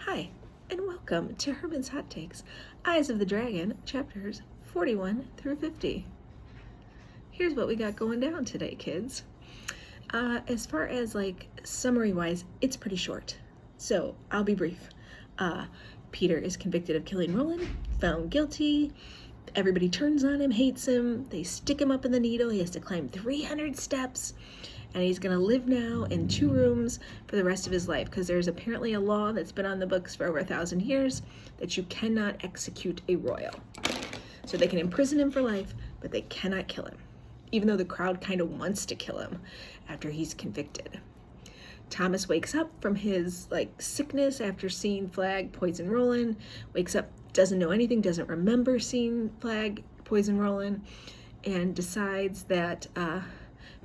Hi, and welcome to Herman's Hot Takes, Eyes of the Dragon, chapters 41 through 50. Here's what we got going down today, kids. As far as summary-wise, it's pretty short, so I'll be brief. Peter is convicted of killing Roland, found guilty. Everybody turns on him, hates him. They stick him up in the needle. He has to climb 300 steps. And he's going to live now in 2 rooms for the rest of his life, because there's apparently a law that's been on the books for over 1,000 years that you cannot execute a royal. So they can imprison him for life, but they cannot kill him, even though the crowd kind of wants to kill him after he's convicted. Thomas wakes up from his sickness after seeing Flag poison Roland, wakes up, doesn't know anything, doesn't remember seeing Flag poison Roland, and decides that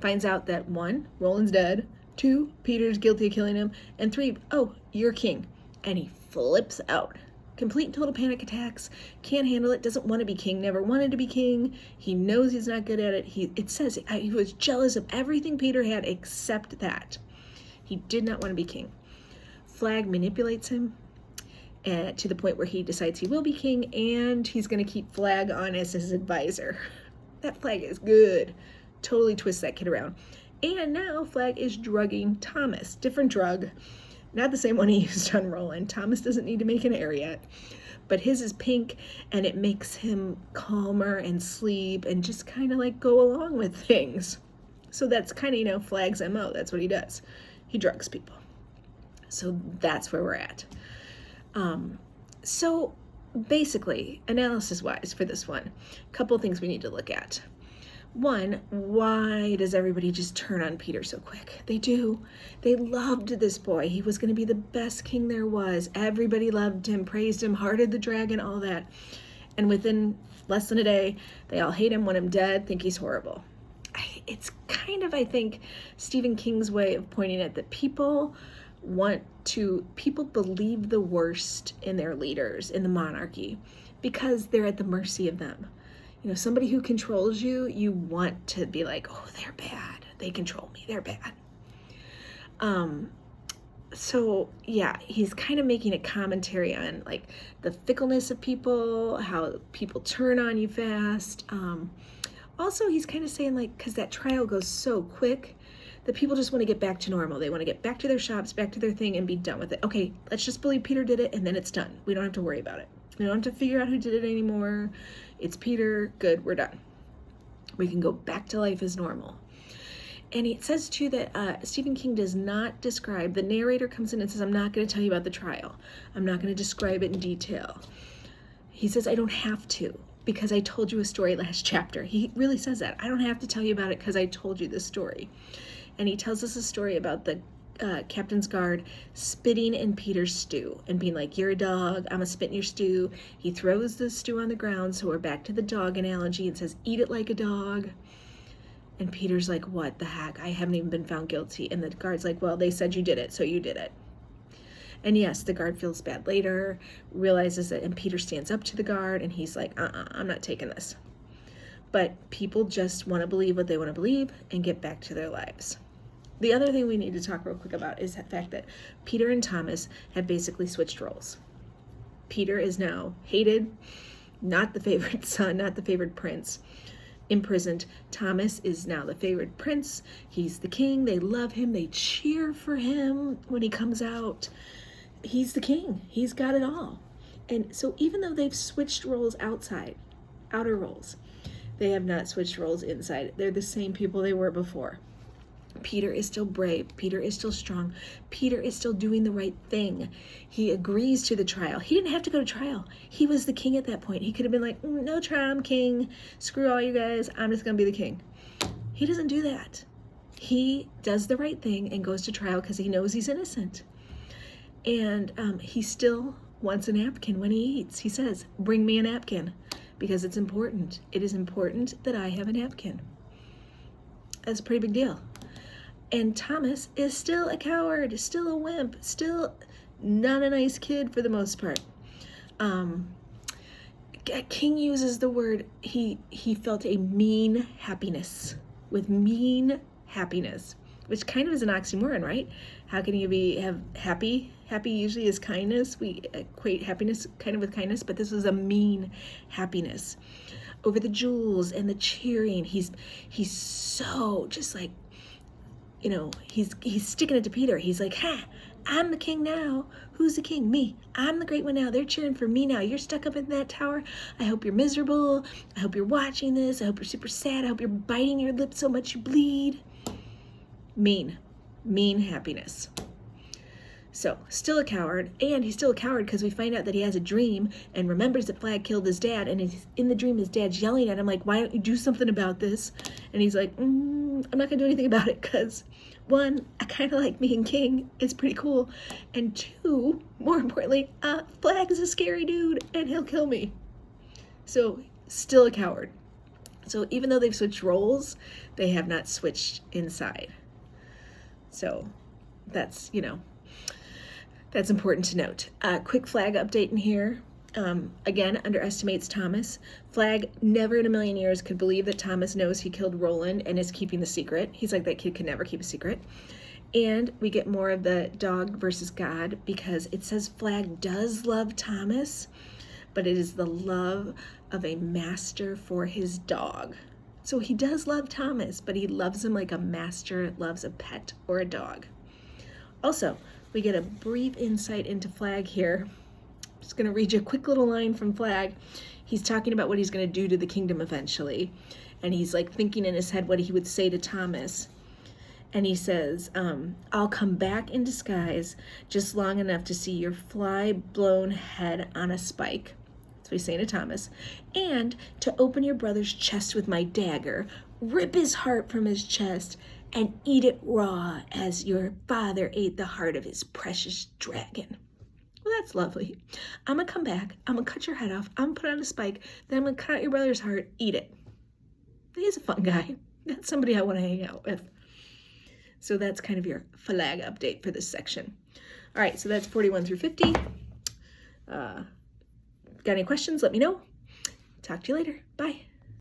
finds out that 1, Roland's dead, 2, Peter's guilty of killing him, and 3, oh, you're king. And he flips out. Complete and total panic attacks, can't handle it, doesn't want to be king, never wanted to be king. He knows he's not good at it. It says he was jealous of everything Peter had except that. He did not want to be king. Flag manipulates him to the point where he decides he will be king, and he's going to keep Flag on as his advisor. That Flag is good. Totally twists that kid around. And now Flag is drugging Thomas. Different drug. Not the same one he used on Roland. Thomas doesn't need to make an heir yet. But his is pink, and it makes him calmer and sleep and just kind of go along with things. So that's kind of, Flag's MO. That's what he does. He drugs people. So that's where we're at. So basically, analysis-wise for this one, a couple things we need to look at. 1, why does everybody just turn on Peter so quick? They do. They loved this boy. He was going to be the best king there was. Everybody loved him, praised him, hearted the dragon, all that. And within less than a day, they all hate him, want him dead, think he's horrible. It's kind of, I think, Stephen King's way of pointing at that people believe the worst in their leaders, in the monarchy, because they're at the mercy of them. Somebody who controls you, you want to be like, oh, they're bad. They control me. They're bad. So yeah, he's kind of making a commentary on the fickleness of people, how people turn on you fast. Also, he's kind of saying because that trial goes so quick that people just want to get back to normal. They want to get back to their shops, back to their thing, and be done with it. Okay, let's just believe Peter did it, and then it's done. We don't have to worry about it. We don't have to figure out who did it anymore. It's Peter. Good, we're done. We can go back to life as normal. And it says, too, that Stephen King does not describe, the narrator comes in and says, I'm not going to tell you about the trial. I'm not going to describe it in detail. He says, I don't have to, because I told you a story last chapter. He really says that. I don't have to tell you about it because I told you this story. And he tells us a story about the captain's guard spitting in Peter's stew and being like, you're a dog, I'm gonna spit in your stew. He throws the stew on the ground, so we're back to the dog analogy, and says, eat it like a dog. And Peter's like, what the heck? I haven't even been found guilty. And the guard's like, well, they said you did it, so you did it. And yes, the guard feels bad later, realizes that, and Peter stands up to the guard, and he's like, I'm not taking this. But people just want to believe what they want to believe and get back to their lives. The other thing we need to talk real quick about is the fact that Peter and Thomas have basically switched roles. Peter is now hated, not the favorite son, not the favorite prince, imprisoned. Thomas is now the favorite prince. He's the king. They love him. They cheer for him when he comes out. He's the king. He's got it all. And so even though they've switched roles outside, outer roles, they have not switched roles inside. They're the same people they were before. Peter is still brave. Peter is still strong. Peter is still doing the right thing. He agrees to the trial. He didn't have to go to trial. He was the king at that point. He could have been like, no trial, I'm king. Screw all you guys. I'm just going to be the king. He doesn't do that. He does the right thing and goes to trial because he knows he's innocent. And he still wants a napkin when he eats. He says, bring me a napkin, because it's important. It is important that I have a napkin. That's a pretty big deal. And Thomas is still a coward, still a wimp, still not a nice kid for the most part. King uses the word, he felt a mean happiness, with mean happiness, which kind of is an oxymoron, right? How can you have happy Happy usually is kindness. We equate happiness kind of with kindness, but this was a mean happiness. Over the jewels and the cheering, he's so just like, you know, he's sticking it to Peter. He's like, ha, I'm the king now. Who's the king? Me. I'm the great one now. They're cheering for me now. You're stuck up in that tower. I hope you're miserable. I hope you're watching this. I hope you're super sad. I hope you're biting your lip so much you bleed. Mean happiness. So, still a coward, and he's still a coward because we find out that he has a dream and remembers that Flag killed his dad, and in the dream his dad's yelling at him like, why don't you do something about this? And he's like, I'm not going to do anything about it because, one, I kind of like being king. It's pretty cool. And two, more importantly, Flag is a scary dude, and he'll kill me. So, still a coward. So, even though they've switched roles, they have not switched inside. So, that's, you know, that's important to note. Quick Flag update in here. Again, underestimates Thomas. Flag never in a million years could believe that Thomas knows he killed Roland and is keeping the secret. He's like, that kid could never keep a secret. And we get more of the dog versus God because it says Flag does love Thomas, but it is the love of a master for his dog. So he does love Thomas, but he loves him like a master loves a pet or a dog. Also, we get a brief insight into Flag here. I'm just going to read you a quick little line from Flag. He's talking about what he's going to do to the kingdom eventually. And he's like thinking in his head what he would say to Thomas. And he says, I'll come back in disguise just long enough to see your fly-blown head on a spike. That's what he's saying to Thomas. And to open your brother's chest with my dagger, rip his heart from his chest, and eat it raw as your father ate the heart of his precious dragon. Well, that's lovely. I'm going to come back. I'm going to cut your head off. I'm going to put on a spike. Then I'm going to cut out your brother's heart. Eat it. He's a fun guy. That's somebody I want to hang out with. So that's kind of your Flag update for this section. All right, so that's 41 through 50. Got any questions? Let me know. Talk to you later. Bye.